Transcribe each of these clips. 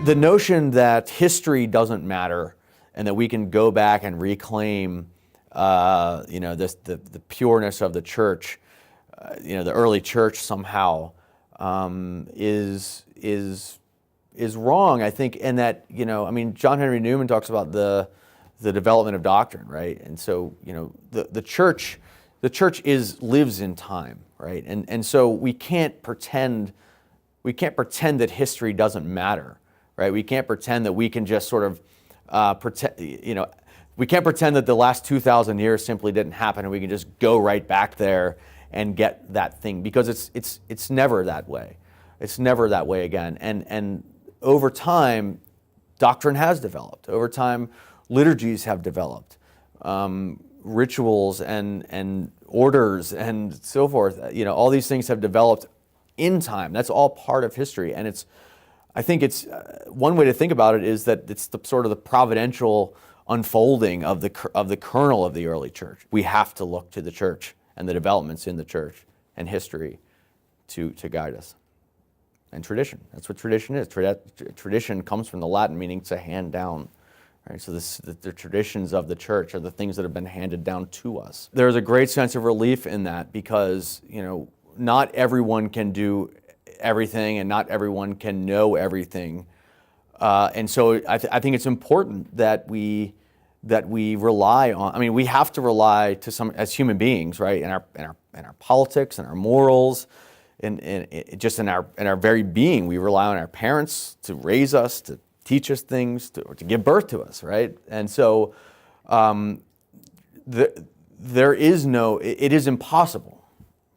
The notion that history doesn't matter and that we can go back and reclaim, the pureness of the church, the early church somehow, is wrong, I think, and that, John Henry Newman talks about the development of doctrine, right? And so, the church lives in time, right? And so we can't pretend that history doesn't matter, right? We can't pretend that we can just sort of we can't pretend that the last 2,000 years simply didn't happen and we can just go right back there and get that thing, because it's never that way. It's never that way again. And over time, doctrine has developed. Over time, liturgies have developed. Rituals and orders and so forth. All these things have developed in time. That's all part of history. And I think it's one way to think about it is that it's the sort of the providential unfolding of the kernel of the early church. We have to look to the church and the developments in the church and history to guide us. And tradition. That's what tradition is. Tradition comes from the Latin meaning to hand down. Right? So the traditions of the church are the things that have been handed down to us. There's a great sense of relief in that because, not everyone can do everything and not everyone can know everything. And so I think it's important that we rely on, we have to rely to some, as human beings, right, in our politics and our morals, and just in our very being, we rely on our parents to raise us, to teach us things, or to give birth to us, right? And so it is impossible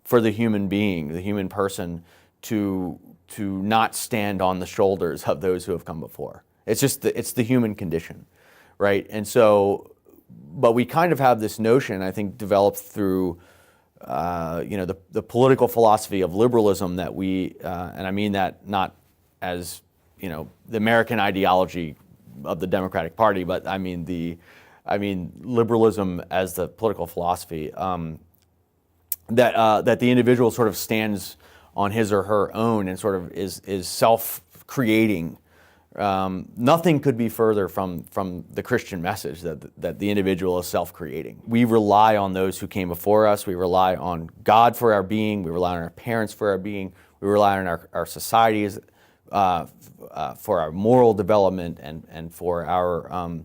for the human being, the human person, to not stand on the shoulders of those who have come before. It's the human condition, right? And so, but we kind of have this notion, I think, developed through the political philosophy of liberalism that and I mean that not as the American ideology of the Democratic Party, but I mean liberalism as the political philosophy, that the individual sort of stands on his or her own and sort of is self-creating. Nothing could be further from the Christian message that the individual is self-creating. We rely on those who came before us. We rely on God for our being. We rely on our parents for our being. We rely on our societies for our moral development and for our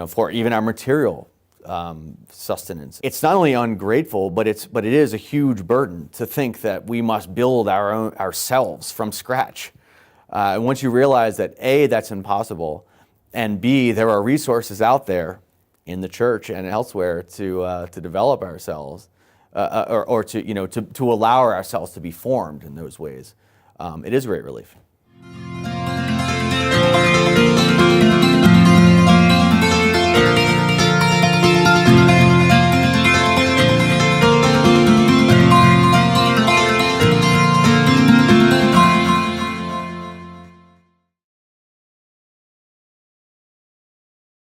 for even our material sustenance. It's not only ungrateful, but it is a huge burden to think that we must build ourselves from scratch. And once you realize that A, that's impossible, and B, there are resources out there in the church and elsewhere to develop ourselves, or to allow ourselves to be formed in those ways, it is a great relief.